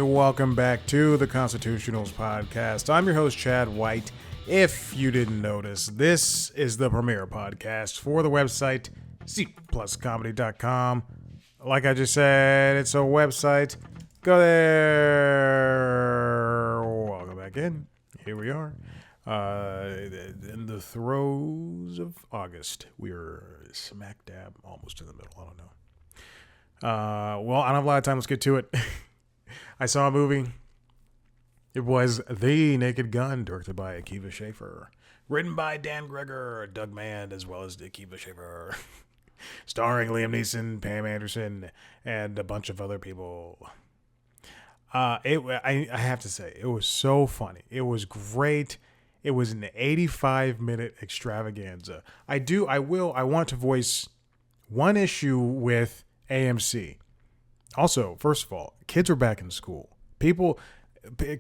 welcome back to the Constitutionals podcast. I'm your host, Chad White. If you didn't notice, this is the premiere podcast for the website cpluscomedy.com. Like I just said, it's a website. Go there. Welcome back in. Here we are. In the throes of August. We're smack dab almost in the middle. I don't know. Well, I don't have a lot of time. Let's get to it. I saw a movie. It was The Naked Gun, directed by Akiva Schaffer. Written by Dan Greger, Doug Mann, as well as Akiva Schaffer. Starring Liam Neeson, Pam Anderson, and a bunch of other people. I have to say, it was so funny. It was great. It was an 85-minute extravaganza. I want to voice one issue with AMC. Also, first of all, kids are back in school.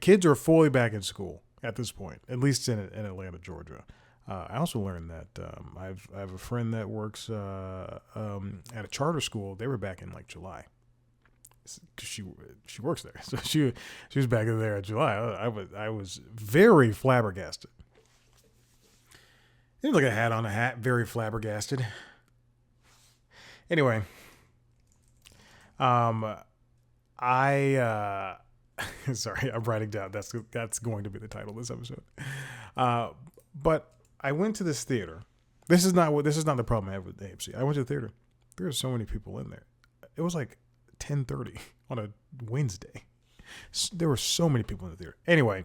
Kids are fully back in school at this point, at least in Atlanta, Georgia. I also learned that I have a friend that works at a charter school. They were back in like July. She works there, so she was back in there in July. I was very flabbergasted. Seems like a hat on a hat. Very flabbergasted. Anyway. Sorry, I'm writing down. That's going to be the title of this episode. But I went to this theater. This is not the problem I have with AMC. I went to the theater. There were so many people in there. It was like 10:30 on a Wednesday. There were so many people in the theater. Anyway,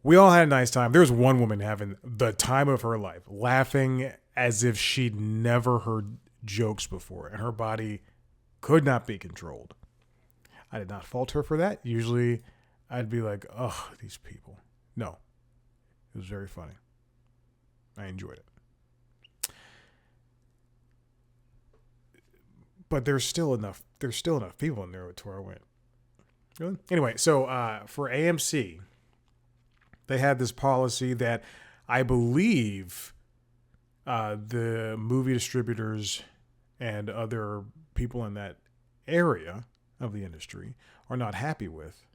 we all had a nice time. There was one woman having the time of her life, laughing as if she'd never heard jokes before, and her body could not be controlled. I did not fault her for that. Usually I'd be like, oh, these people. No. It was very funny. I enjoyed it. But there's still enough people in there to where I went. Really? Anyway, so for AMC, they had this policy that I believe the movie distributors and other people in that area of the industry are not happy with.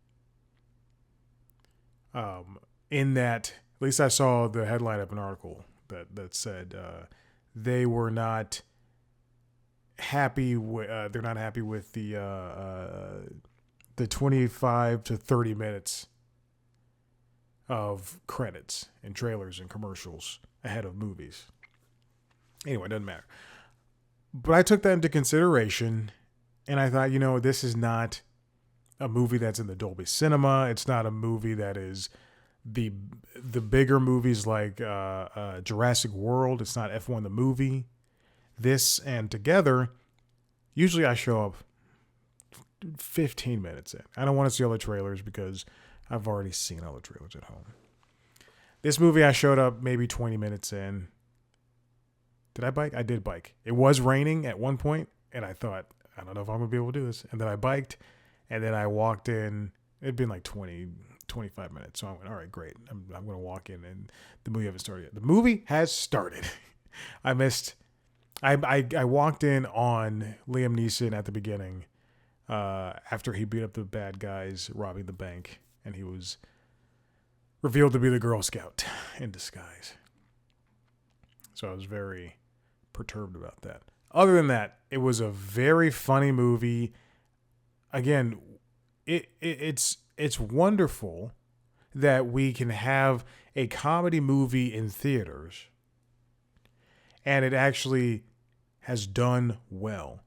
In that, at least I saw the headline of an article that said they were not happy with. They're not happy with the 25 to 30 minutes of credits and trailers and commercials ahead of movies. Anyway, it doesn't matter. But I took that into consideration, and I thought, this is not a movie that's in the Dolby Cinema. It's not a movie that is the bigger movies like Jurassic World. It's not F1 the movie. This and Together, usually I show up 15 minutes in. I don't want to see all the trailers because I've already seen all the trailers at home. This movie, I showed up maybe 20 minutes in. Did I bike? I did bike. It was raining at one point, and I thought, I don't know if I'm going to be able to do this. And then I biked, and then I walked in. It'd been like 25 minutes. So I went, all right, great. I'm going to walk in, and the movie hasn't started yet. The movie has started. I walked in on Liam Neeson at the beginning after he beat up the bad guys robbing the bank, and he was revealed to be the Girl Scout in disguise. So I was very perturbed about that. Other than that, it was a very funny movie. Again, it's wonderful that we can have a comedy movie in theaters, and it actually has done well,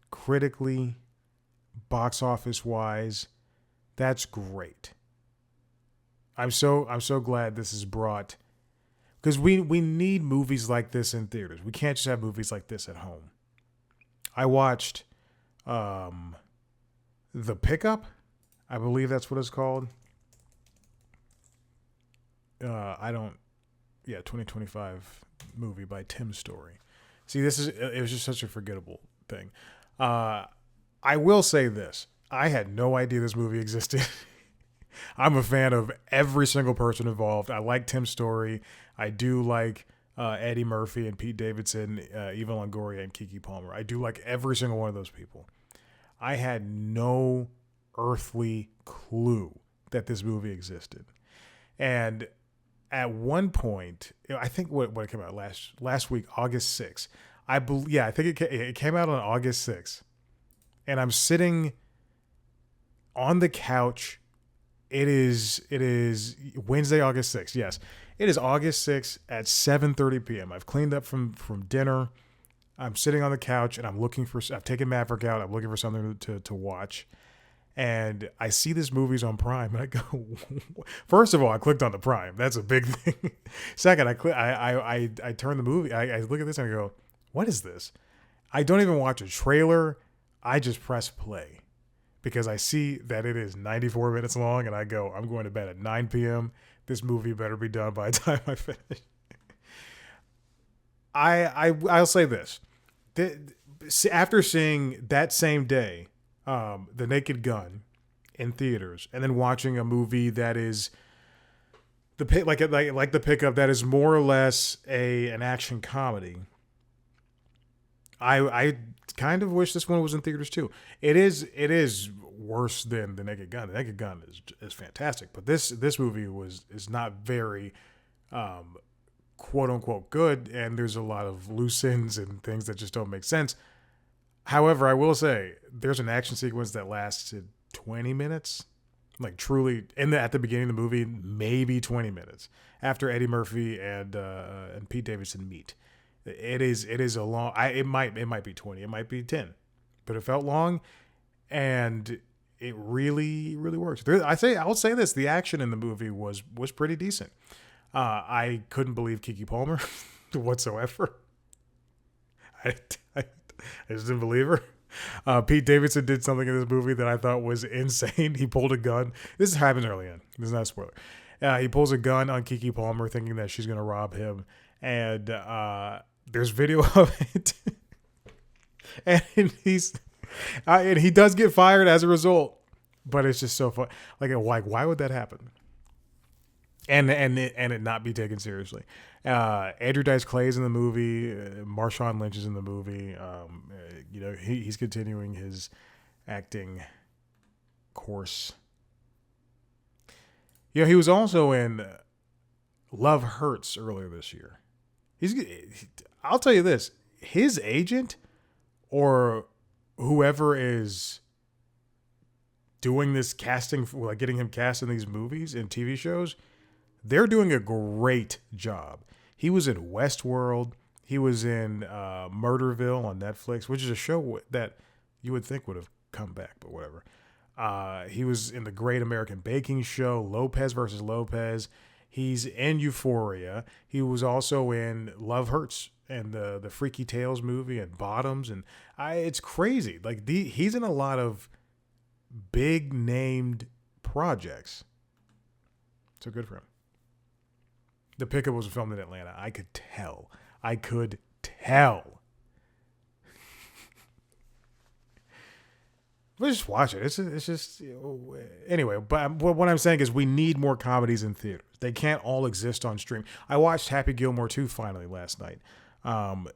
critically, box office wise. That's great. I'm so glad this is brought. Because we need movies like this in theaters. We can't just have movies like this at home. I watched The Pickup. I believe that's what it's called. 2025 movie by Tim Story. See, it was just such a forgettable thing. I will say this. I had no idea this movie existed. I'm a fan of every single person involved. I like Tim Story. I do like Eddie Murphy and Pete Davidson, Eva Longoria and Keke Palmer. I do like every single one of those people. I had no earthly clue that this movie existed. And at one point, I think what it came out last week, August 6th. I think it came out on August 6th. And I'm sitting on the couch. It is Wednesday, August 6th. Yes. It is August 6th at 7:30 p.m. I've cleaned up from dinner. I'm sitting on the couch and I've taken Maverick out. I'm looking for something to watch. And I see this movie's on Prime, and I go, first of all, I clicked on the Prime. That's a big thing. Second, I turn the movie. I look at this and I go, what is this? I don't even watch a trailer. I just press play because I see that it is 94 minutes long, and I go, I'm going to bed at 9 p.m. This movie better be done by the time I finish. I'll say this. After seeing that same day, The Naked Gun in theaters, and then watching a movie that is the Pickup, that is more or less an action comedy. I kind of wish this one was in theaters too. It is worse than The Naked Gun. The Naked Gun is fantastic, but this movie is not very quote unquote good, and there's a lot of loose ends and things that just don't make sense. However, I will say there's an action sequence that lasted 20 minutes, like truly at the beginning of the movie, maybe 20 minutes after Eddie Murphy and Pete Davidson meet. It is a long. It might be 20, it might be 10, but it felt long, and it really works. I'll say this: the action in the movie was pretty decent. I couldn't believe Keke Palmer whatsoever. I just didn't believe her. Pete Davidson did something in this movie that I thought was insane. He pulled a gun. This happens early in. This is not a spoiler. He pulls a gun on Keke Palmer thinking that she's going to rob him. And there's video of it. And he does get fired as a result. But it's just so fun. Like, why would that happen? And it not be taken seriously. Andrew Dice Clay's in the movie. Marshawn Lynch is in the movie. He's continuing his acting course. He was also in Love Hurts earlier this year. I'll tell you this: his agent or whoever is doing this casting, like getting him cast in these movies and TV shows, they're doing a great job. He was in Westworld. He was in Murderville on Netflix, which is a show that you would think would have come back, but whatever. He was in The Great American Baking Show, Lopez versus Lopez. He's in Euphoria. He was also in Love Hurts and the Freaky Tales movie and Bottoms. And it's crazy. Like he's in a lot of big named projects. So good for him. The Pickup was filmed in Atlanta. I could tell. But just watch it. It's just anyway. But what I'm saying is we need more comedies in theaters. They can't all exist on stream. I watched Happy Gilmore 2 finally last night. I'm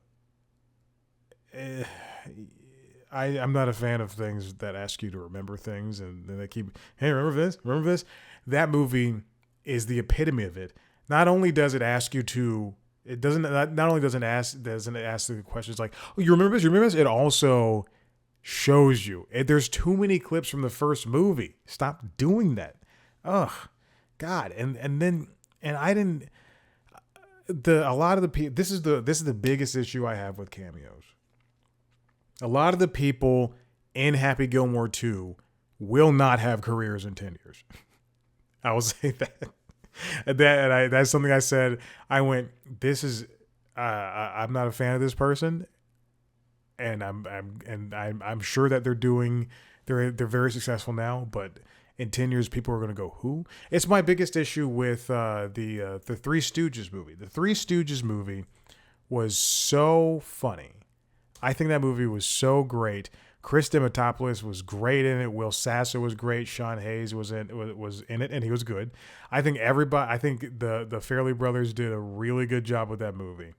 not a fan of things that ask you to remember things and they keep, hey, remember this. That movie is the epitome of it. Not only does it ask you to, it doesn't. Not only doesn't ask the questions like, oh, you remember this? It also shows you. There's too many clips from the first movie. Stop doing that. Ugh, God. And I didn't. A lot of the people. This is the biggest issue I have with cameos. A lot of the people in Happy Gilmore 2 will not have careers in 10 years. I will say that. That's something I said. I went, this is I'm not a fan of this person, and I'm sure that they're very successful now, but in 10 years people are going to go, who? It's my biggest issue with the Three Stooges movie. The Three Stooges movie was so funny. I think that movie was so great. Chris Dimitopoulos was great in it. Will Sasso was great. Sean Hayes was in it, and he was good. I think everybody. I think the Farrelly brothers did a really good job with that movie.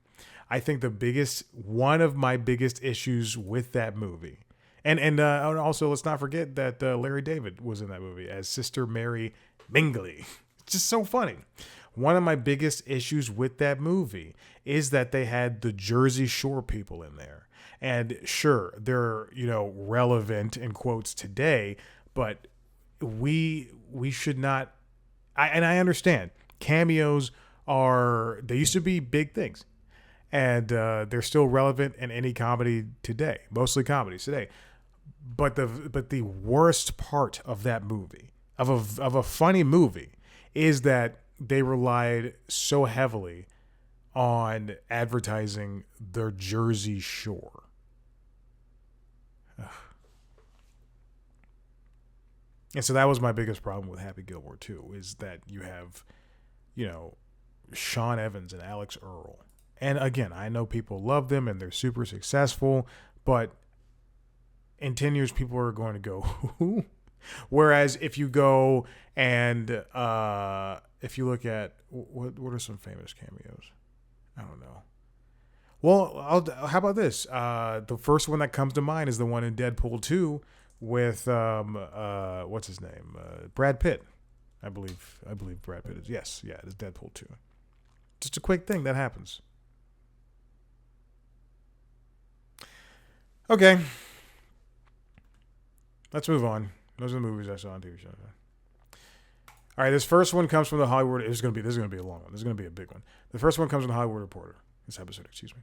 I think one of my biggest issues with that movie And also, let's not forget that Larry David was in that movie as Sister Mary Bingley. It's just so funny. One of my biggest issues with that movie is that they had the Jersey Shore people in there. And sure, they're, relevant in quotes today, but we should not. I understand cameos they used to be big things, and they're still relevant in any comedy today, mostly comedies today. But the worst part of that movie, of a funny movie, is that they relied so heavily on advertising their Jersey Shore. Ugh. And so that was my biggest problem with Happy Gilmore 2, is that you have, Sean Evans and Alex Earl. And again, I know people love them and they're super successful, but in 10 years, people are going to go, who? Whereas if you go and if you look at, what are some famous cameos? I don't know. Well, how about this? The first one that comes to mind is the one in Deadpool 2 with what's his name? Brad Pitt. I believe Brad Pitt is. Yes, yeah, it is Deadpool 2. Just a quick thing that happens. Okay. Let's move on. Those are the movies I saw on TV shows. All right, this first one comes from the Hollywood. This is going to be a long one. This is going to be a big one. The first one comes from the Hollywood Reporter. This episode, excuse me.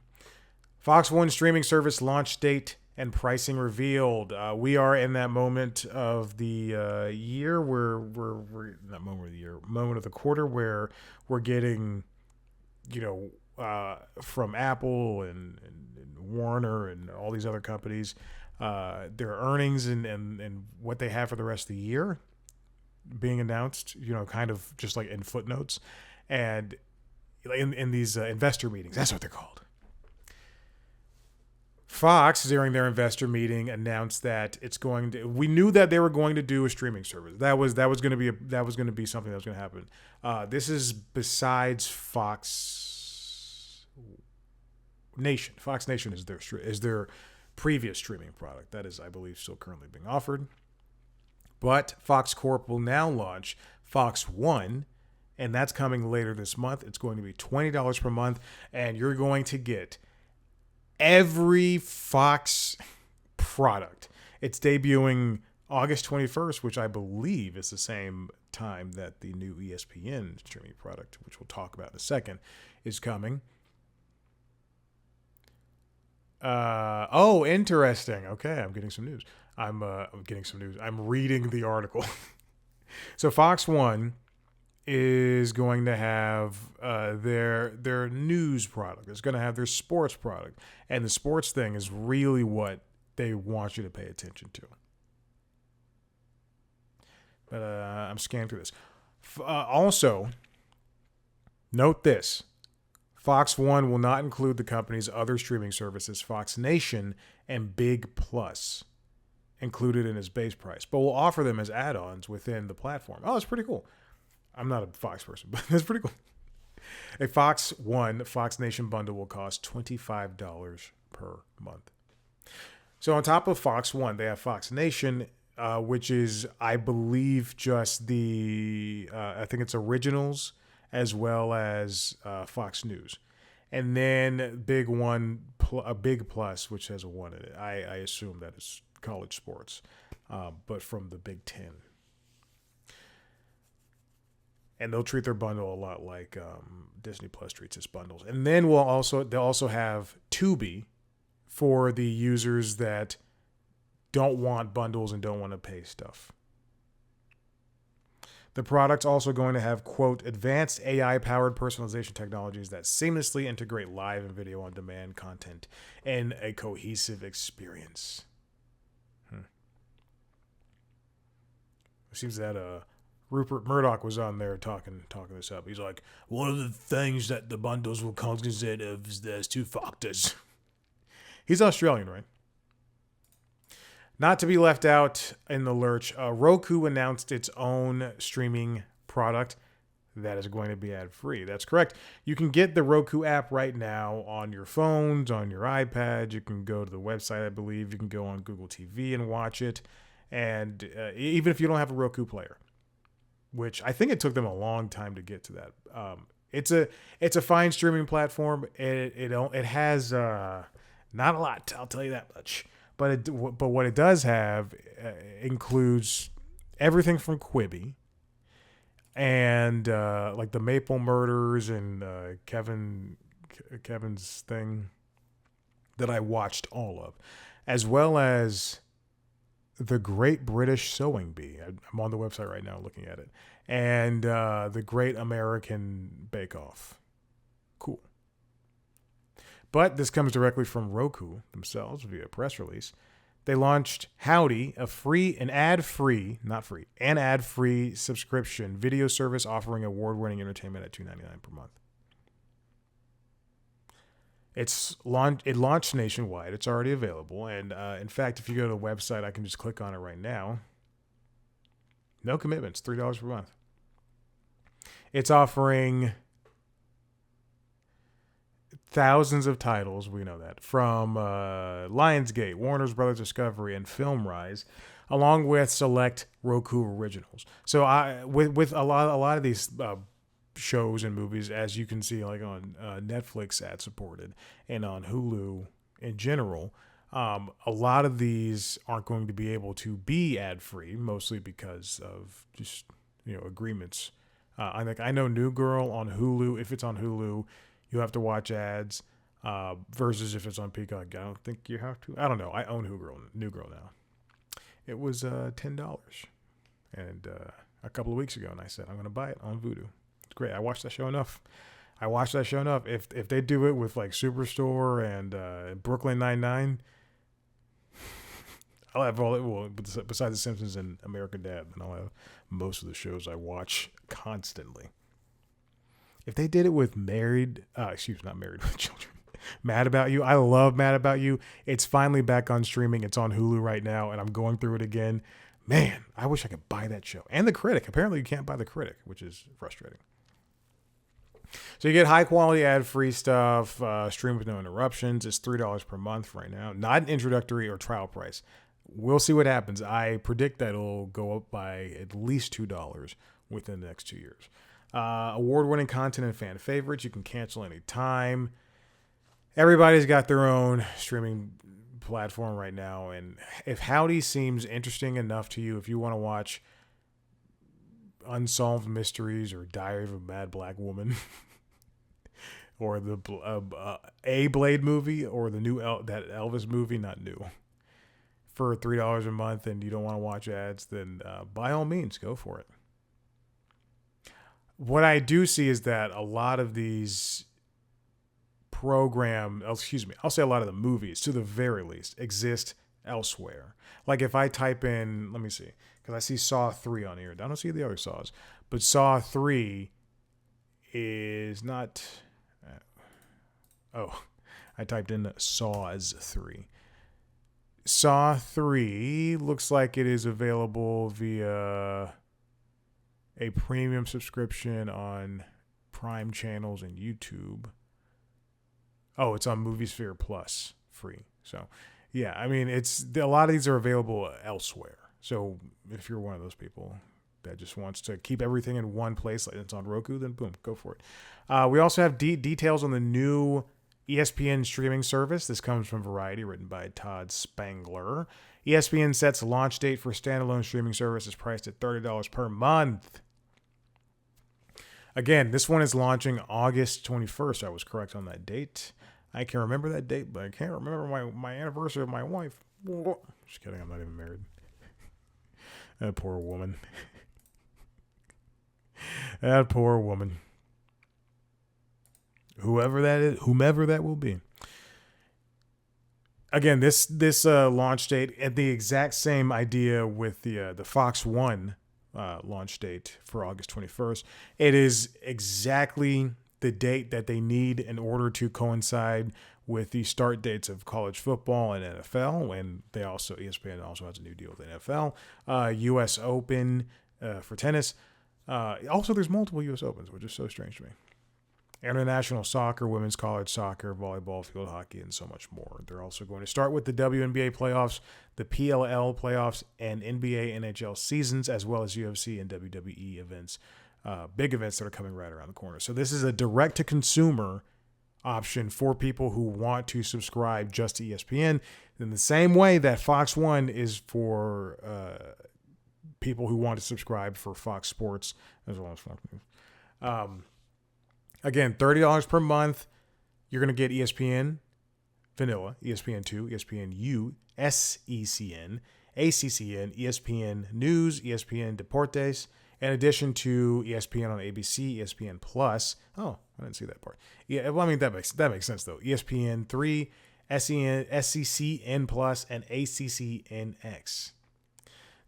Fox One streaming service launch date and pricing revealed. We are in that moment of the year where we're not moment of the year, moment of the quarter where we're getting, from Apple and Warner and all these other companies, their earnings and what they have for the rest of the year being announced, kind of just like in footnotes, and in these investor meetings. That's what they're called. Fox, during their investor meeting, announced that it's going to. We knew that they were going to do a streaming service. That was going to be something that was going to happen. This is besides Fox Nation. Fox Nation is their previous streaming product that is, I believe, still currently being offered. But Fox Corp will now launch Fox One, and that's coming later this month. It's going to be $20 per month, and you're going to get every Fox product. It's debuting August 21st, which I believe is the same time that the new ESPN streaming product, which we'll talk about in a second, is coming. Interesting. Okay, I'm getting some news. I'm getting some news. I'm reading the article. So Fox One is going to have their news product. It's going to have their sports product. And the sports thing is really what they want you to pay attention to. But I'm scanning through this. Also, note this. Fox One will not include the company's other streaming services, Fox Nation and Big Plus, included in its base price, but will offer them as add-ons within the platform. Oh, that's pretty cool. I'm not a Fox person, but that's pretty cool. A Fox One, Fox Nation bundle will cost $25 per month. So on top of Fox One, they have Fox Nation, which is, I believe, just I think it's originals, as well as Fox News. And then a Big Plus, which has a one in it. I assume that is college sports, but from the Big Ten. And they'll treat their bundle a lot like Disney Plus treats its bundles. And then they'll also have Tubi for the users that don't want bundles and don't want to pay stuff. The product's also going to have, quote, advanced AI-powered personalization technologies that seamlessly integrate live and video on-demand content in a cohesive experience. It seems that Rupert Murdoch was on there talking this up. He's like, one of the things that the bundles will consist of is there's two factors. He's Australian, right? Not to be left out in the lurch, Roku announced its own streaming product. that is going to be ad free. That's correct. You can get the Roku app right now on your phones, on your iPad. You can go to the website, I believe. You can go on Google TV and watch it. And even if you don't have a Roku player, which I think it took them a long time to get to that. It's a fine streaming platform. It has not a lot. I'll tell you that much. But what it does have includes everything from Quibi and like the Maple Murders and Kevin's thing that I watched all of, as well as the Great British Sewing Bee. I'm on the website right now looking at it, and the Great American Bake Off. Cool. But this comes directly from Roku themselves via press release. They launched Howdy, an ad-free subscription video service offering award-winning entertainment at $2.99 per month. It launched nationwide. It's already available. And in fact, if you go to the website, I can just click on it right now. No commitments, $3 per month. It's offering thousands of titles, we know that, from Lionsgate, Warner Brothers Discovery, and FilmRise, along with select Roku originals. So with a lot of these shows and movies, as you can see, like on Netflix ad supported and on Hulu in general, a lot of these aren't going to be able to be ad free, mostly because of just agreements. I know New Girl on Hulu. If it's on Hulu, you have to watch ads. Versus if it's on Peacock, I don't think you have to. I don't know. I own New Girl now. It was $10, and a couple of weeks ago, and I said I'm going to buy it on Vudu. It's great. I watched that show enough. If they do it with like Superstore and Brooklyn Nine-Nine, I'll have besides The Simpsons and American Dad, then I'll have most of the shows I watch constantly. If they did it with not Married with Children, Mad About You. I love Mad About You. It's finally back on streaming. It's on Hulu right now, and I'm going through it again. Man, I wish I could buy that show. And The Critic. Apparently you can't buy The Critic, which is frustrating. So you get high-quality ad-free stuff, stream with no interruptions. It's $3 per month right now. Not an introductory or trial price. We'll see what happens. I predict that it'll go up by at least $2 within the next 2 years. Award-winning content and fan favorites. You can cancel any time. Everybody's got their own streaming platform right now, and if Howdy seems interesting enough to you, if you want to watch Unsolved Mysteries or Diary of a Mad Black Woman or the A Blade movie or the new that Elvis movie, not new, for $3 a month, and you don't want to watch ads, then by all means, go for it. What I do see is that a lot of these I'll say a lot of the movies, to the very least, exist elsewhere. Like if I type in, let me see, because I see Saw 3 on here. I don't see the other Saws, but Saw 3 is not. I typed in Saws 3. Saw 3 looks like it is available via a premium subscription on Prime channels and YouTube. Oh, it's on MovieSphere Plus free. So, yeah, I mean, a lot of these are available elsewhere. So, if you're one of those people that just wants to keep everything in one place, like it's on Roku, then boom, go for it. We also have details on the new ESPN streaming service. This comes from Variety, written by Todd Spangler. ESPN sets launch date for standalone streaming service is priced at $30 per month. Again, this one is launching August 21st. I was correct on that date. I can remember that date, but I can't remember my anniversary of my wife. Just kidding, I'm not even married. That poor woman. That poor woman. Whomever that will be. Again, this launch date, and the exact same idea with the Fox One launch date for August 21st. It is exactly the date that they need in order to coincide with the start dates of college football and NFL. And ESPN also has a new deal with the NFL, U.S. Open for tennis, Also, there's multiple U.S. Opens, which is so strange to me. International soccer, women's college soccer, volleyball, field hockey, and so much more. They're also going to start with the WNBA playoffs, the PLL playoffs, and NBA, NHL seasons, as well as UFC and WWE events, big events that are coming right around the corner. So this is a direct-to-consumer option for people who want to subscribe just to ESPN in the same way that Fox One is for people who want to subscribe for Fox Sports as well as Fox News. Again, $30 per month. You're going to get ESPN Vanilla, ESPN2, ESPNU, SECN, ACCN, ESPN News, ESPN Deportes, in addition to ESPN on ABC, ESPN Plus. Oh, I didn't see that part. Yeah, well, I mean that makes sense though. ESPN3, SECN Plus, and ACCNX.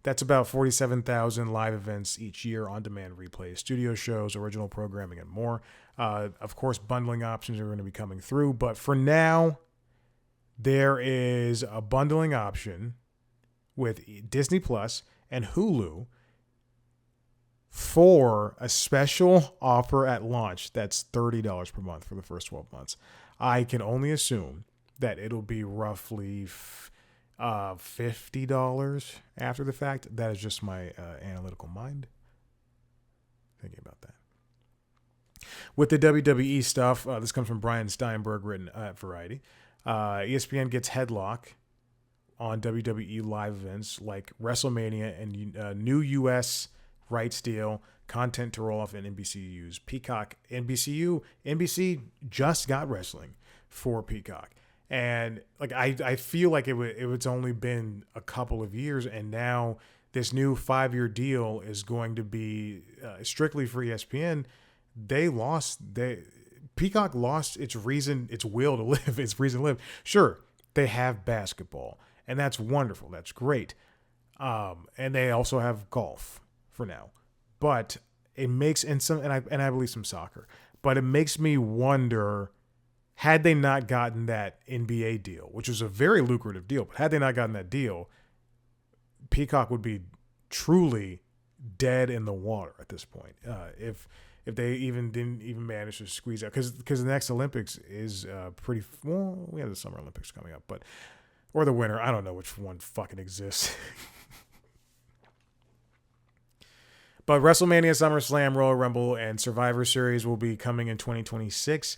That's about 47,000 live events each year, on-demand replays, studio shows, original programming, and more. Of course, bundling options are going to be coming through, but for now, there is a bundling option with Disney Plus and Hulu for a special offer at launch that's $30 per month for the first 12 months. I can only assume that it'll be roughly $50 after the fact. That is just my analytical mind thinking about that. With the WWE stuff, this comes from Brian Steinberg, written at Variety. ESPN gets headlock on WWE live events like WrestleMania and new U.S. rights deal, content to roll off in NBCU's Peacock. NBC just got wrestling for Peacock. And like I feel like it's only been a couple of years, and now this new 5-year deal is going to be strictly for ESPN. Peacock lost its will to live, its reason to live. Sure, they have basketball, and that's wonderful. That's great. And they also have golf for now. But it makes and I believe some soccer. But it makes me wonder, had they not gotten that NBA deal, which was a very lucrative deal, but had they not gotten that deal, Peacock would be truly dead in the water at this point. If they didn't manage to squeeze out, because the next Olympics is pretty well. We have the Summer Olympics coming up, or the winter. I don't know which one fucking exists. But WrestleMania, SummerSlam, Royal Rumble, and Survivor Series will be coming in 2026.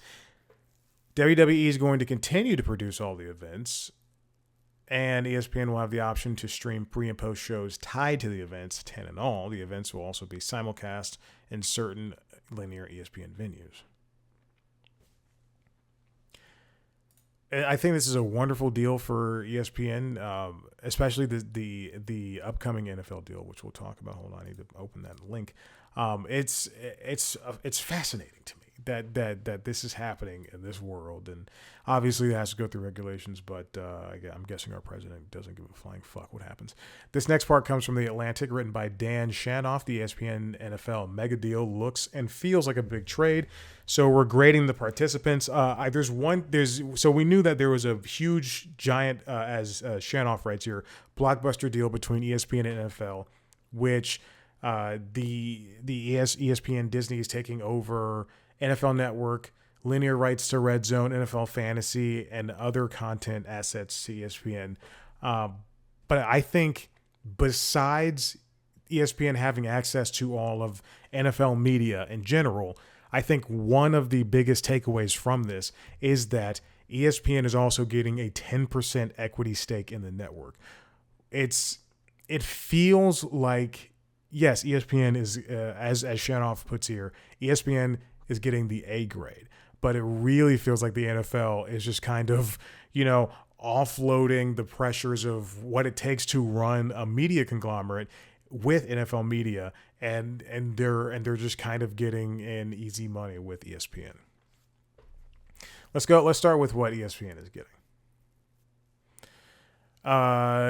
WWE is going to continue to produce all the events, and ESPN will have the option to stream pre- and post shows tied to the events, 10 in all. The events will also be simulcast in certain linear ESPN venues. I think this is a wonderful deal for ESPN, especially the upcoming NFL deal, which we'll talk about. Hold on, I need to open that link. It's fascinating to me that this is happening in this world, and obviously it has to go through regulations, but I'm guessing our president doesn't give a flying fuck what happens. This next part comes from The Atlantic, written by Dan Shanoff. The ESPN NFL mega deal looks and feels like a big trade, so we're grading the participants. So we knew that there was a huge giant, as Shanoff writes here, blockbuster deal between ESPN and NFL, which the ESPN Disney is taking over NFL Network, linear rights to Red Zone, NFL Fantasy, and other content assets to ESPN. But I think besides ESPN having access to all of NFL media in general, I think one of the biggest takeaways from this is that ESPN is also getting a 10% equity stake in the network. It feels like, yes, ESPN is, as Shanoff puts here, ESPN is getting the A grade, but it really feels like the NFL is just kind of, offloading the pressures of what it takes to run a media conglomerate with NFL media, and they're just kind of getting in easy money with ESPN. Let's start with what ESPN is getting.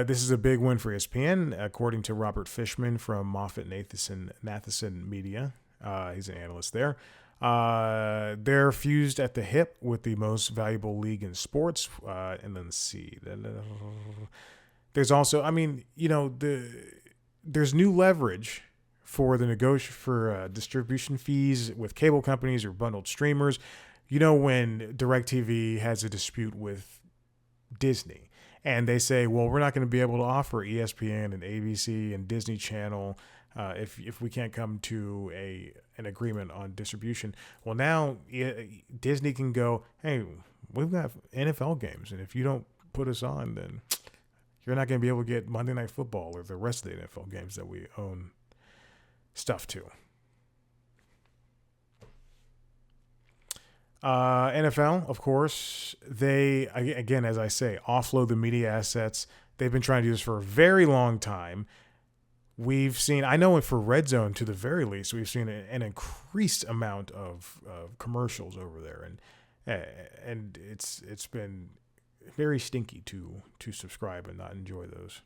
This is a big win for ESPN, according to Robert Fishman from MoffettNathanson Media. He's an analyst there. They're fused at the hip with the most valuable league in sports. And then let's see. There's also, there's new leverage for distribution fees with cable companies or bundled streamers. You know, when DirecTV has a dispute with Disney and they say, well, we're not going to be able to offer ESPN and ABC and Disney Channel if we can't come to an agreement on distribution. Well, now Disney can go, hey, we've got NFL games, and if you don't put us on, then you're not going to be able to get Monday Night Football or the rest of the NFL games that we own stuff to. NFL, of course, they, again, as I say, offload the media assets. They've been trying to do this for a very long time. We've seen, I know for Red Zone, to the very least, we've seen an increased amount of commercials over there, and it's been very stinky to subscribe and not enjoy those.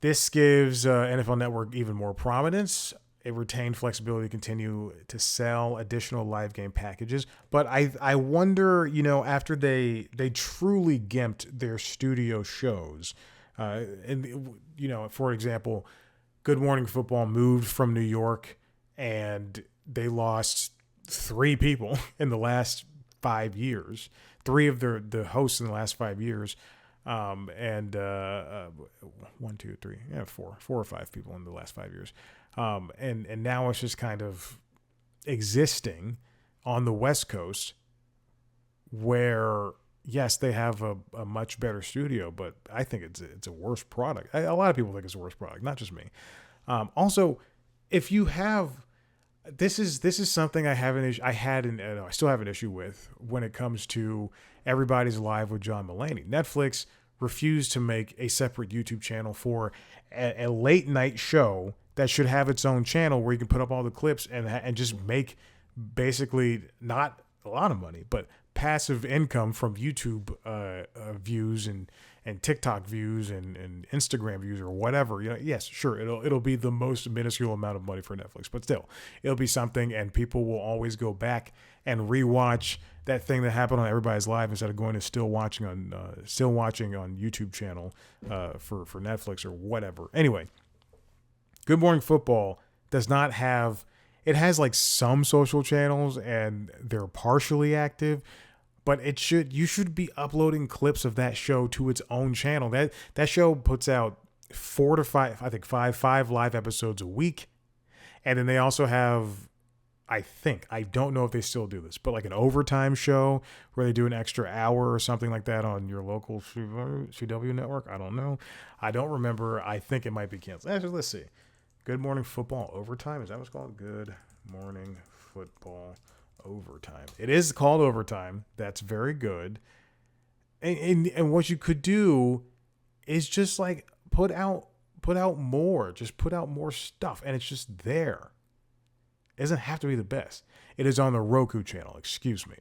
This gives NFL Network even more prominence. It retained flexibility to continue to sell additional live game packages. But I wonder, after they truly gimped their studio shows, for example, Good Morning Football moved from New York and they lost 3 people in the last 5 years, 3 of the hosts in the last 5 years. 1, 2, 3, 4 or 5 people in the last 5 years. And now it's just kind of existing on the West Coast where, yes, they have a much better studio, but I think it's a worse product. A lot of people think it's a worse product, not just me. Also, if you have, this is something I still have an issue with when it comes to Everybody's Live with John Mulaney. Netflix refused to make a separate YouTube channel for a late night show that should have its own channel where you can put up all the clips and just make basically not a lot of money, but passive income from YouTube views and TikTok views and Instagram views or whatever. Yes, sure, it'll be the most minuscule amount of money for Netflix, but still, it'll be something, and people will always go back and rewatch that thing that happened on Everybody's Live instead of going to still watching on YouTube channel for Netflix or whatever. Anyway, Good Morning Football does not have. It has like some social channels and they're partially active, but you should be uploading clips of that show to its own channel. That show puts out 4 to 5, I think 5 live episodes a week. And then they also have, I don't know if they still do this, but like an overtime show where they do an extra hour or something like that on your local CW network. I don't know. I don't remember. I think it might be canceled. Actually, let's see. Good Morning Football Overtime. Is that what's called? Good Morning Football Overtime. It is called Overtime. That's very good. And what you could do is just like put out more. Just put out more stuff, and it's just there. It doesn't have to be the best. It is on the Roku channel. Excuse me.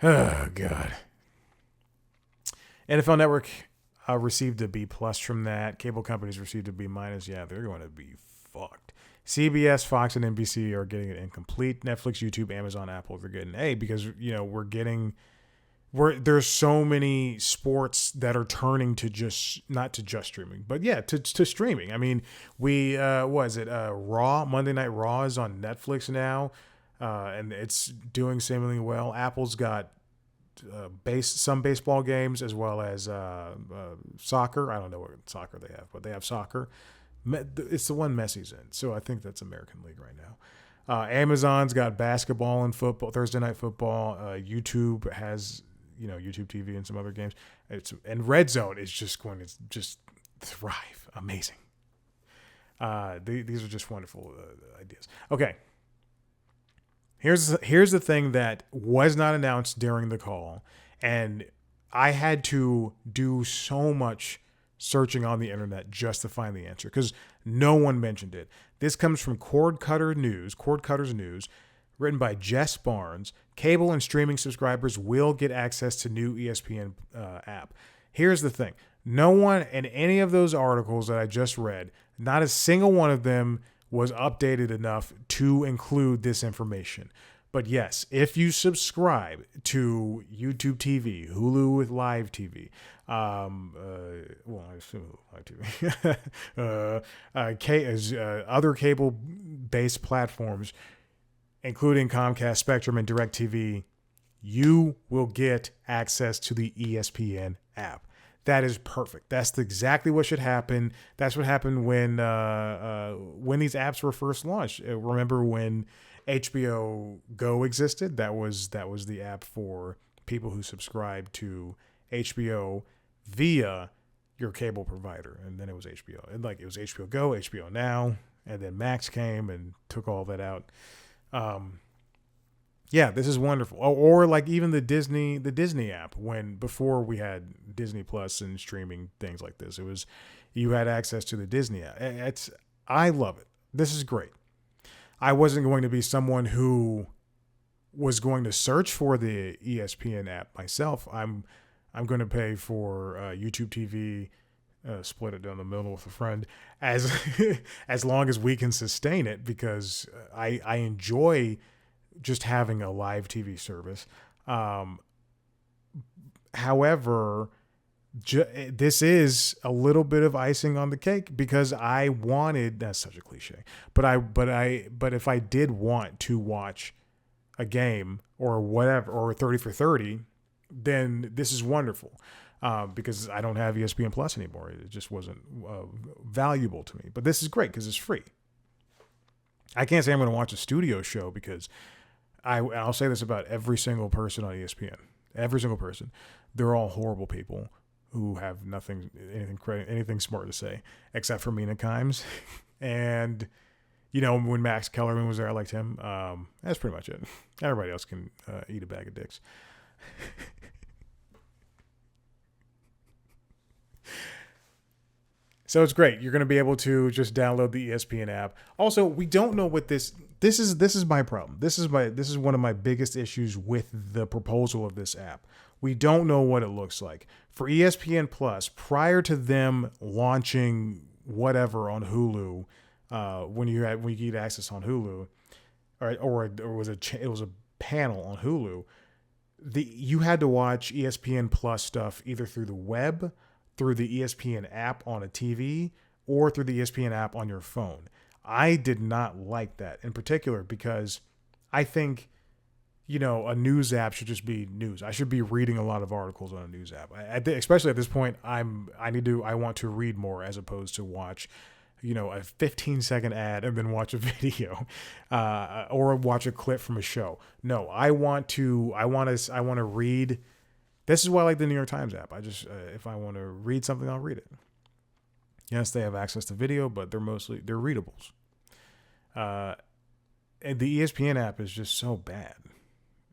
Oh, God. NFL Network received a B+ from that. Cable companies received a B-. Yeah, they're going to be fucked. CBS, Fox, and NBC are getting it incomplete. Netflix, YouTube, Amazon, Apple, they're getting A because, there's so many sports that are turning to not to just streaming, but yeah, to streaming. I mean, Raw, Monday Night Raw is on Netflix now, and it's doing seemingly well. Apple's got some baseball games as well as soccer. I don't know what soccer they have, but they have soccer. It's the one Messi's in, so I think that's American League right now. Amazon's got basketball and football, Thursday Night Football. YouTube has YouTube TV and some other games. And Red Zone is just going to just thrive. Amazing. These are just wonderful ideas. Okay. Here's the thing that was not announced during the call, and I had to do so much searching on the internet just to find the answer because no one mentioned it. This comes from Cord Cutters News, written by Jess Barnes. Cable and streaming subscribers will get access to new ESPN app. Here's the thing. No one in any of those articles that I just read, not a single one of them was updated enough to include this information. But yes, if you subscribe to YouTube TV, Hulu with live TV, well, I assume live TV, other cable-based platforms, including Comcast, Spectrum, and DirecTV, you will get access to the ESPN app. That is perfect. That's exactly what should happen. That's what happened when these apps were first launched. Remember when HBO Go existed? That was the app for people who subscribed to HBO via your cable provider, and then it was HBO. And like it was HBO Go, HBO Now, and then Max came and took all that out. Yeah, this is wonderful. Or like even the Disney app, when before we had Disney Plus and streaming things like this, you had access to the Disney app. I love it. This is great. I wasn't going to be someone who was going to search for the ESPN app myself. I'm going to pay for YouTube TV, split it down the middle with a friend, as as long as we can sustain it, because I enjoy just having a live TV service. However, this is a little bit of icing on the cake, because I wanted, that's such a cliche, but if I did want to watch a game or whatever, or 30 for 30, then this is wonderful. Because I don't have ESPN Plus anymore. It just wasn't valuable to me. But this is great because it's free. I can't say I'm going to watch a studio show, because I'll say this about every single person on ESPN. Every single person. They're all horrible people who have anything smart to say, except for Mina Kimes. And, when Max Kellerman was there, I liked him. That's pretty much it. Everybody else can eat a bag of dicks. So it's great. You're going to be able to just download the ESPN app. Also, we don't know what this is my problem. This is one of my biggest issues with the proposal of this app. We don't know what it looks like. For ESPN Plus, prior to them launching whatever on Hulu, when you get access on Hulu, or it was a panel on Hulu, you had to watch ESPN Plus stuff either through the web, through the ESPN app on a TV, or through the ESPN app on your phone. I did not like that in particular, because I think, a news app should just be news. I should be reading a lot of articles on a news app. Especially at this point, I want to read more, as opposed to watch, a 15-second ad and then watch a video, or watch a clip from a show. No, I want to read. This is why I like the New York Times app. I just, if I want to read something, I'll read it. Yes, they have access to video, but they're readables. And the ESPN app is just so bad.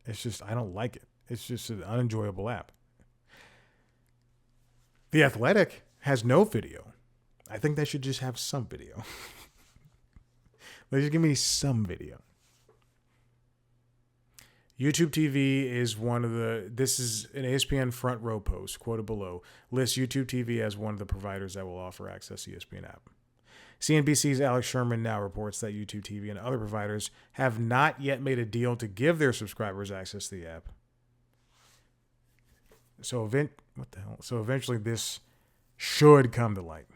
It's just, I don't like it. It's just an unenjoyable app. The Athletic has no video. I think they should just have some video. They just give me some video. YouTube TV is this is an ESPN front row post, quoted below, lists YouTube TV as one of the providers that will offer access to ESPN app. CNBC's Alex Sherman now reports that YouTube TV and other providers have not yet made a deal to give their subscribers access to the app. So what the hell? So eventually this should come to light.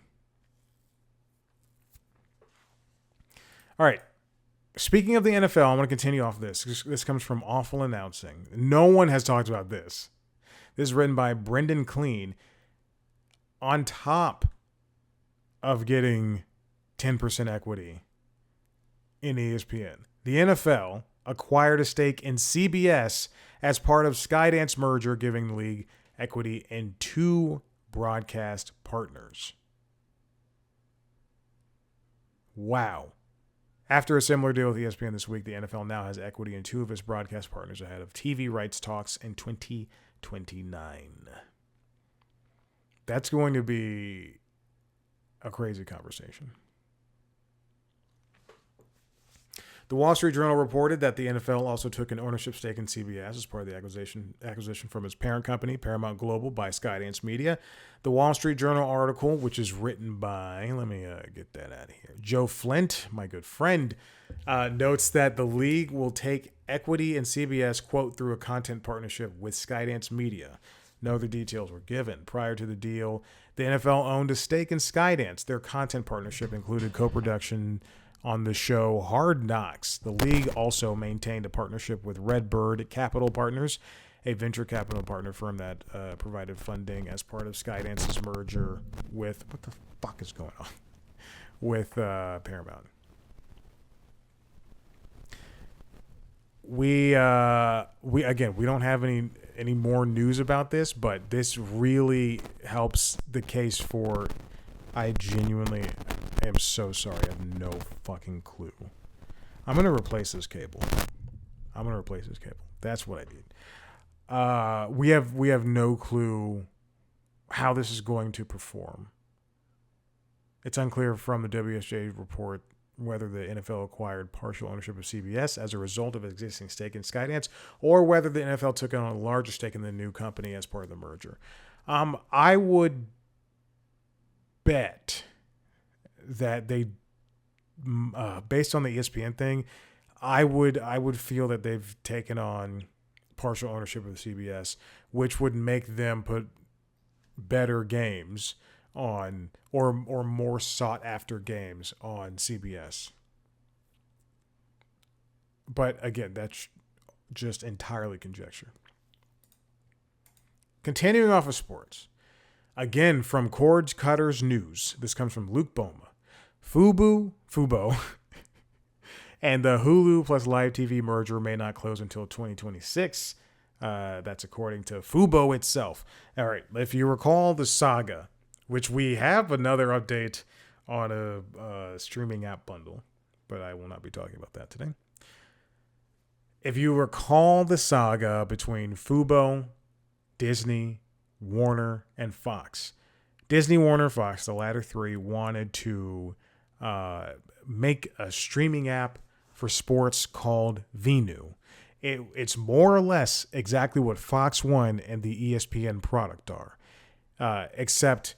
All right. Speaking of the NFL, I'm going to continue off this. This comes from Awful Announcing. No one has talked about this. This is written by Brendan Clean. On top of getting 10% equity in ESPN, the NFL acquired a stake in CBS as part of Skydance merger, giving the league equity in 2 broadcast partners. Wow. After a similar deal with ESPN this week, the NFL now has equity in 2 of its broadcast partners ahead of TV rights talks in 2029. That's going to be a crazy conversation. The Wall Street Journal reported that the NFL also took an ownership stake in CBS as part of the acquisition from its parent company, Paramount Global, by Skydance Media. The Wall Street Journal article, which is written by, let me get that out of here, Joe Flint, my good friend, notes that the league will take equity in CBS, quote, through a content partnership with Skydance Media. No other details were given. Prior to the deal, the NFL owned a stake in Skydance. Their content partnership included co-production on the show Hard Knocks. The league also maintained a partnership with Redbird Capital Partners, a venture capital partner firm that provided funding as part of Skydance's merger with, what the fuck is going on, with Paramount. We don't have any more news about this, but this really helps the case for, I genuinely am so sorry. I have no fucking clue. I'm going to replace this cable. That's what I did. We have no clue how this is going to perform. It's unclear from the WSJ report whether the NFL acquired partial ownership of CBS as a result of its existing stake in Skydance, or whether the NFL took on a larger stake in the new company as part of the merger. I would bet that they, based on the ESPN thing, I would feel that they've taken on partial ownership of CBS, which would make them put better games on, or more sought after games on CBS. But again, that's just entirely conjecture. Continuing off of sports, again from Cord Cutter's News. This comes from Luke Boma. Fubo, and the Hulu plus Live TV merger may not close until 2026. That's according to Fubo itself. All right, if you recall the saga, which we have another update on a streaming app bundle, but I will not be talking about that today. If you recall the saga between Fubo, Disney, Warner, and Fox, Disney, Warner, Fox, the latter three, wanted to make a streaming app for sports called Venu. It's more or less exactly what Fox One and the ESPN product are, except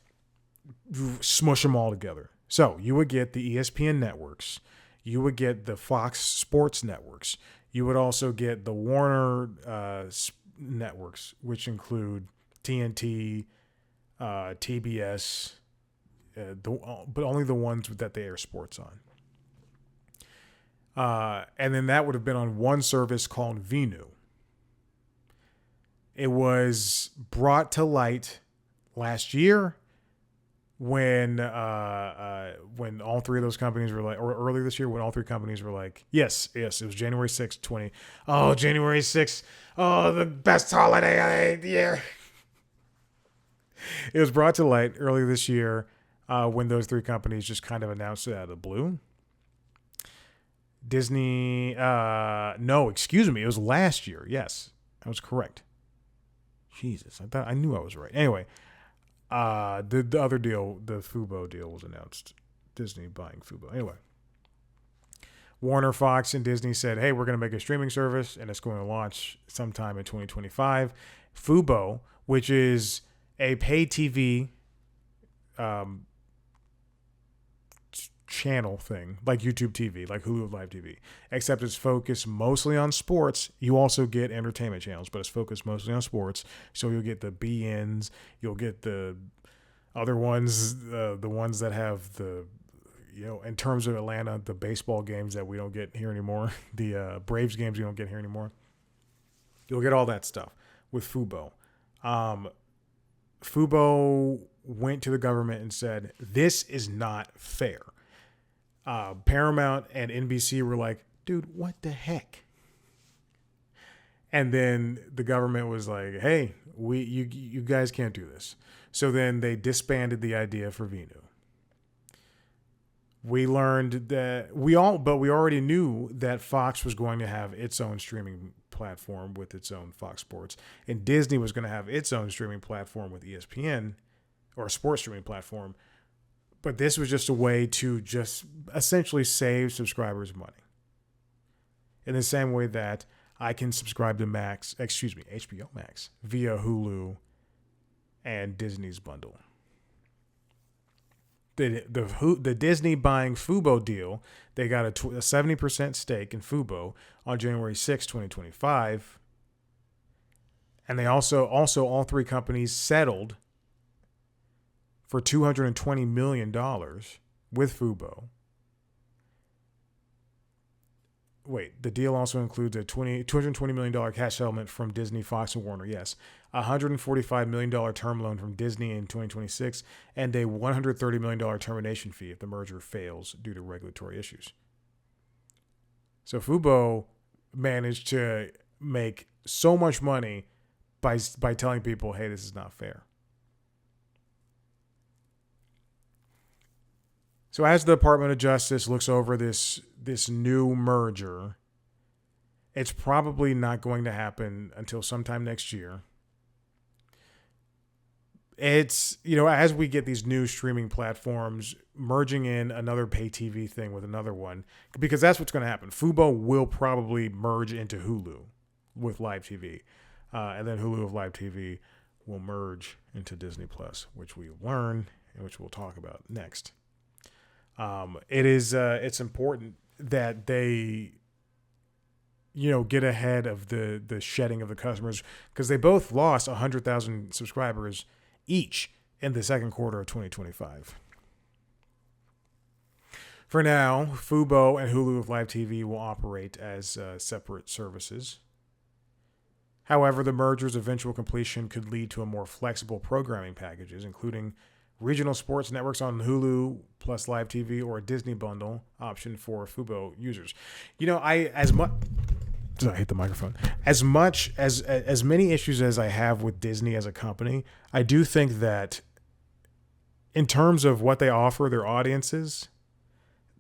smush them all together. So you would get the ESPN networks, you would get the Fox Sports networks, you would also get the Warner networks, which include TNT, TBS, but only the ones that they air sports on. And then that would have been on one service called Venu. It was brought to light last year when all three of those companies were like, or earlier this year when all three companies were like, yes, it was January 6th, January 6th. Oh, the best holiday of the year. It was brought to light earlier this year when those three companies just kind of announced it out of the blue. Disney, no, excuse me. It was last year. Yes, I was correct. Jesus, I knew I was right. Anyway, the other deal, the Fubo deal, was announced. Disney buying Fubo. Anyway, Warner, Fox, and Disney said, hey, we're going to make a streaming service, and it's going to launch sometime in 2025. Fubo, which is a pay TV channel thing, like YouTube TV, like Hulu Live TV, except it's focused mostly on sports. You also get entertainment channels, but it's focused mostly on sports. So you'll get the BNs, you'll get the other ones, the ones that have the, in terms of Atlanta, the baseball games that we don't get here anymore, the Braves games you don't get here anymore. You'll get all that stuff with Fubo. Fubo went to the government and said, this is not fair. Paramount and NBC were like, dude, what the heck? And then the government was like, hey, you guys can't do this. So then they disbanded the idea for Venu. We learned that we already knew that Fox was going to have its own streaming platform with its own Fox Sports, and Disney was going to have its own streaming platform with ESPN, or a sports streaming platform. But this was just a way to just essentially save subscribers money. in the same way that I can subscribe to HBO Max via Hulu and Disney's bundle. The Disney buying Fubo deal, they got a 70% stake in Fubo on January 6, 2025. And they also all three companies settled for $220 million with Fubo. Wait, the deal also includes a $220 million cash settlement from Disney, Fox, and Warner. Yes. A $145 million term loan from Disney in 2026 and a $130 million termination fee if the merger fails due to regulatory issues. So Fubo managed to make so much money by telling people, hey, this is not fair. So as the Department of Justice looks over this new merger, it's probably not going to happen until sometime next year. It's, as we get these new streaming platforms merging in another pay TV thing with another one, because that's what's going to happen. Fubo will probably merge into Hulu with live TV. And then Hulu with live TV will merge into Disney Plus, which we learn and which we'll talk about next. It's important that they, get ahead of the shedding of the customers, because they both lost 100,000 subscribers each in the second quarter of 2025. For now, Fubo and Hulu with Live TV will operate as separate services. However, the merger's eventual completion could lead to a more flexible programming packages, including regional sports networks on Hulu plus Live TV, or a Disney bundle option for Fubo users. I hit the microphone. As many issues as I have with Disney as a company, I do think that in terms of what they offer their audiences,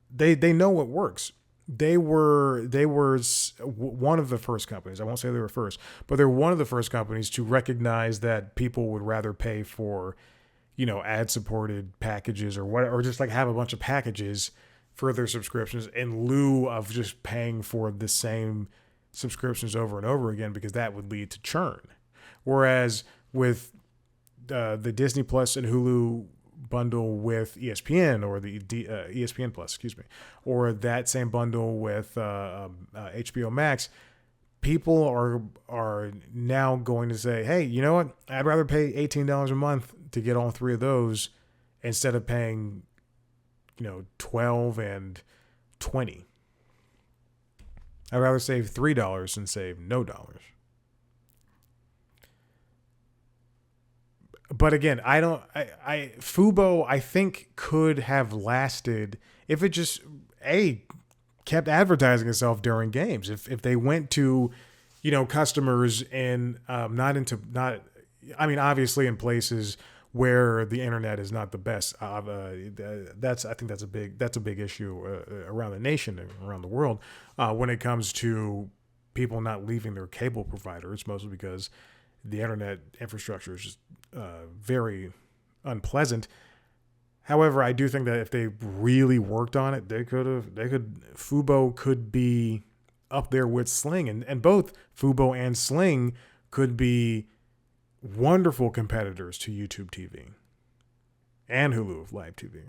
they know what works. They were one of the first companies. I won't say they were first, but they're one of the first companies to recognize that people would rather pay for, ad-supported packages or just like have a bunch of packages for their subscriptions in lieu of just paying for the same subscriptions over and over again, because that would lead to churn. Whereas with the Disney Plus and Hulu bundle with ESPN, or the ESPN Plus, or that same bundle with HBO Max, people are now going to say, hey, you know what? I'd rather pay $18 a month to get all three of those instead of paying, $12 and $20. I'd rather save $3 than save no dollars. But again, Fubo, I think, could have lasted if it just kept advertising itself during games. If they went to, customers in obviously in places where the internet is not the best. I think that's a big issue around the nation, around the world, when it comes to people not leaving their cable provider. It's mostly because the internet infrastructure is just very unpleasant. However, I do think that if they really worked on it, Fubo could be up there with Sling, and both Fubo and Sling could be wonderful competitors to YouTube TV and Hulu Live TV.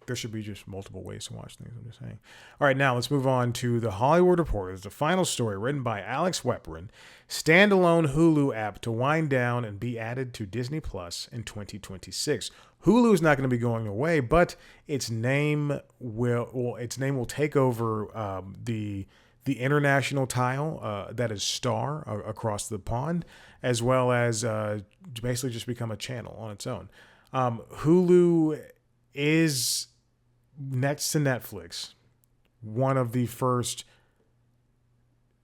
There should be just multiple ways to watch things, I'm just saying. All right, now let's move on to The Hollywood Reporter. It's the final story written by Alex Weprin. Standalone Hulu app to wind down and be added to Disney Plus in 2026. Hulu is not going to be going away, but its name will take over the international tile that is Star across the pond, as well as basically just become a channel on its own. Hulu is, next to Netflix, one of the first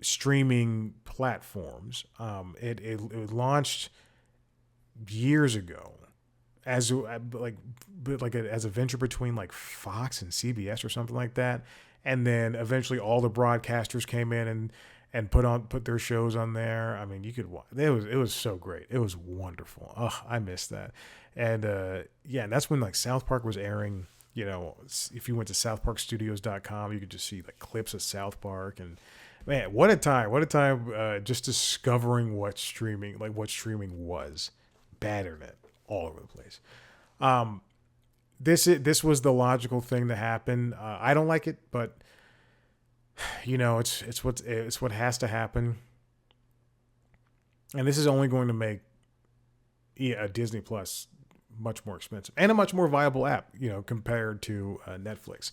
streaming platforms. It launched years ago as a venture between like Fox and CBS or something like that, and then eventually all the broadcasters came in and put their shows on there. I mean, you could watch. It was so great. It was wonderful. Oh, I missed that. And and that's when like South Park was airing, if you went to southparkstudios.com, you could just see like clips of South Park. And man, what a time just discovering what streaming was. Bad internet all over the place. This was the logical thing to happen. I don't like it, but it's what has to happen. And this is only going to make Disney Plus much more expensive and a much more viable app, compared to Netflix.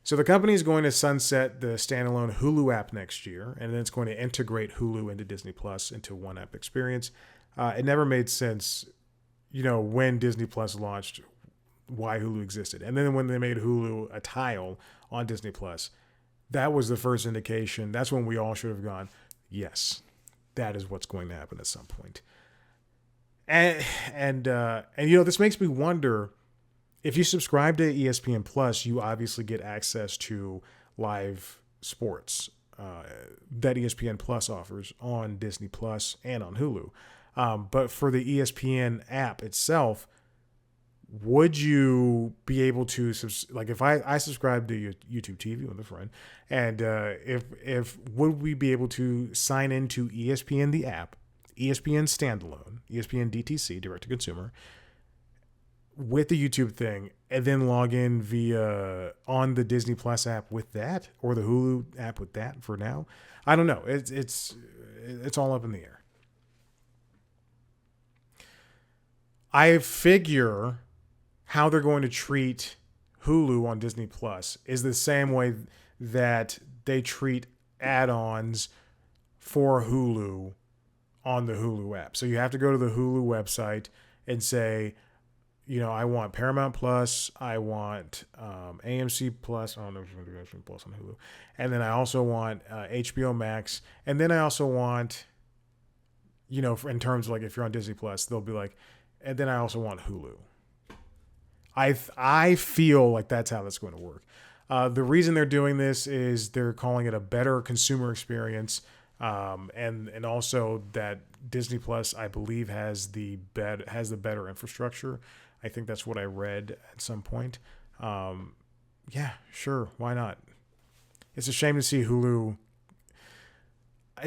So the company is going to sunset the standalone Hulu app next year, and then it's going to integrate Hulu into Disney Plus into one app experience. It never made sense, when Disney Plus launched, why Hulu existed. And then when they made Hulu a tile on Disney Plus, that was the first indication. That's when we all should have gone, yes, that is what's going to happen at some point. And this makes me wonder, if you subscribe to ESPN Plus, you obviously get access to live sports that ESPN Plus offers on Disney Plus and on Hulu. But for the ESPN app itself, would you be able to, like, if I subscribe to YouTube TV with a friend, and if would we be able to sign into ESPN the app, ESPN standalone, ESPN DTC, direct to consumer, with the YouTube thing, and then log in via on the Disney Plus app with that, or the Hulu app with that? For now, I don't know. It's all up in the air. I figure how they're going to treat Hulu on Disney Plus is the same way that they treat add-ons for Hulu on the Hulu app. So you have to go to the Hulu website and say, I want Paramount Plus, I want AMC Plus. I don't know if you're going to do AMC Plus on Hulu. And then I also want HBO Max. And then I also want, in terms of like if you're on Disney Plus, they'll be like, and then I also want Hulu. I feel like that's how that's going to work. The reason they're doing this is they're calling it a better consumer experience. And also that Disney Plus, I believe, has the better infrastructure. I think that's what I read at some point. Yeah, sure, why not? It's a shame to see Hulu.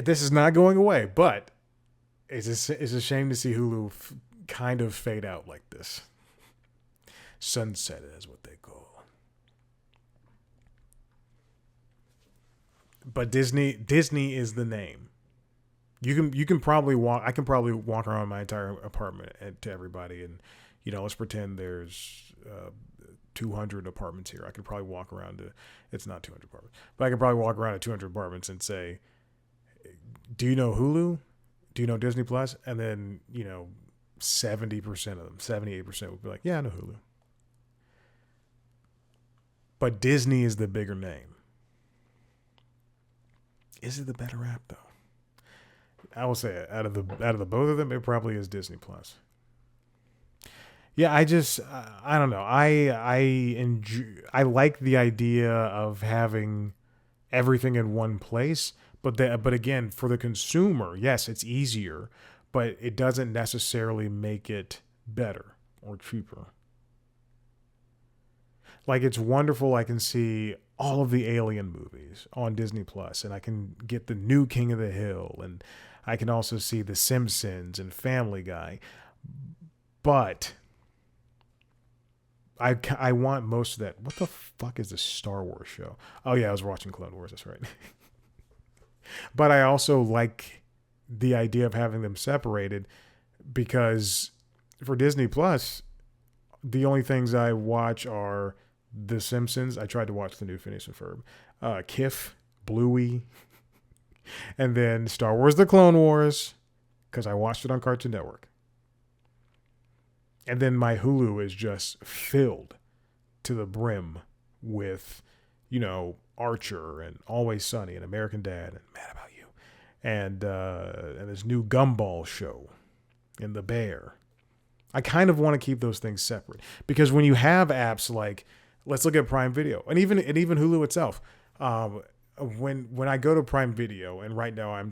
This is not going away, but it's a shame to see Hulu kind of fade out like this. Sunset is what they call. But Disney is the name. You can probably walk. I can probably walk around my entire apartment to everybody, and let's pretend there's 200 apartments here. I could probably walk around to. It's not 200 apartments, but I could probably walk around to 200 apartments and say, "Do you know Hulu? Do you know Disney Plus?" And then 70% of them, 78% would be like, "Yeah, I know Hulu." But Disney is the bigger name. Is it the better app though? I will say out of the both of them, it probably is Disney Plus. Yeah, I don't know. I like the idea of having everything in one place, but again, for the consumer, yes, it's easier, but it doesn't necessarily make it better or cheaper. Like, it's wonderful. I can see all of the Alien movies on Disney Plus, and I can get the new King of the Hill, and I can also see The Simpsons and Family Guy. But I want most of that. What the fuck is this Star Wars show? Oh yeah, I was watching Clone Wars. That's right. But I also like the idea of having them separated, because for Disney Plus, the only things I watch are The Simpsons. I tried to watch the new Phineas and Ferb, Kif, Bluey, and then Star Wars: The Clone Wars, because I watched it on Cartoon Network. And then my Hulu is just filled to the brim with, Archer and Always Sunny and American Dad and Mad About You, and this new Gumball show and The Bear. I kind of want to keep those things separate, because when you have apps like, let's look at Prime Video, and even Hulu itself. When I go to Prime Video, and right now I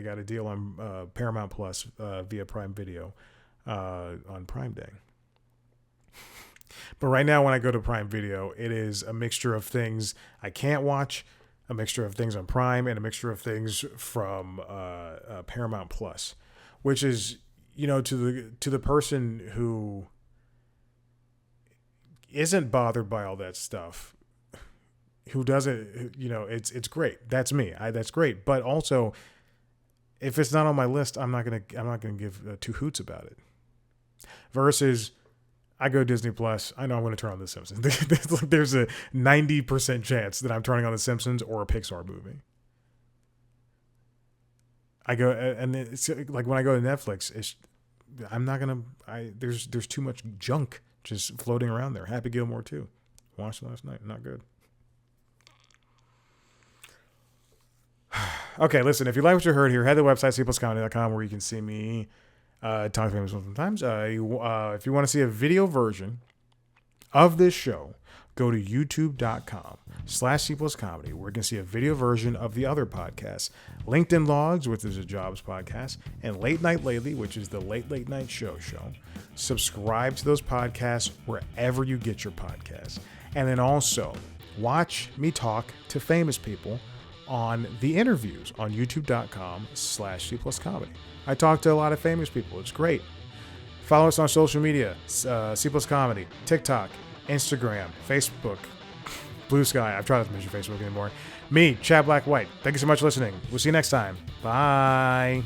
got a deal on Paramount Plus via Prime Video on Prime Day. But right now, when I go to Prime Video, it is a mixture of things I can't watch, a mixture of things on Prime, and a mixture of things from Paramount Plus, which is, to the person who isn't bothered by all that stuff, who doesn't, it's great. That's me. That's great. But also, if it's not on my list, I'm not gonna give two hoots about it. Versus, I go Disney Plus. I know I'm going to turn on The Simpsons. There's a 90% chance that I'm turning on The Simpsons or a Pixar movie. I go, and it's like when I go to Netflix, I'm not gonna. There's too much junk just floating around there. Happy Gilmore too. Watched last night. Not good. Okay, listen. If you like what you heard here, head to the website cpluscomedy.com where you can see me talk famous sometimes. If you want to see a video version of this show, go to youtube.com/cpluscomedy where you can see a video version of the other podcasts. LinkedIn Logs, which is a jobs podcast, and Late Night Lately, which is the late night show. Subscribe to those podcasts wherever you get your podcasts. And then also watch me talk to famous people on the interviews on youtube.com/cpluscomedy. I talk to a lot of famous people. It's great. Follow us on social media, cpluscomedy, TikTok, Instagram, Facebook, Blue Sky. I've tried not to mention Facebook anymore. Me, Chad Black White. Thank you so much for listening. We'll see you next time. Bye.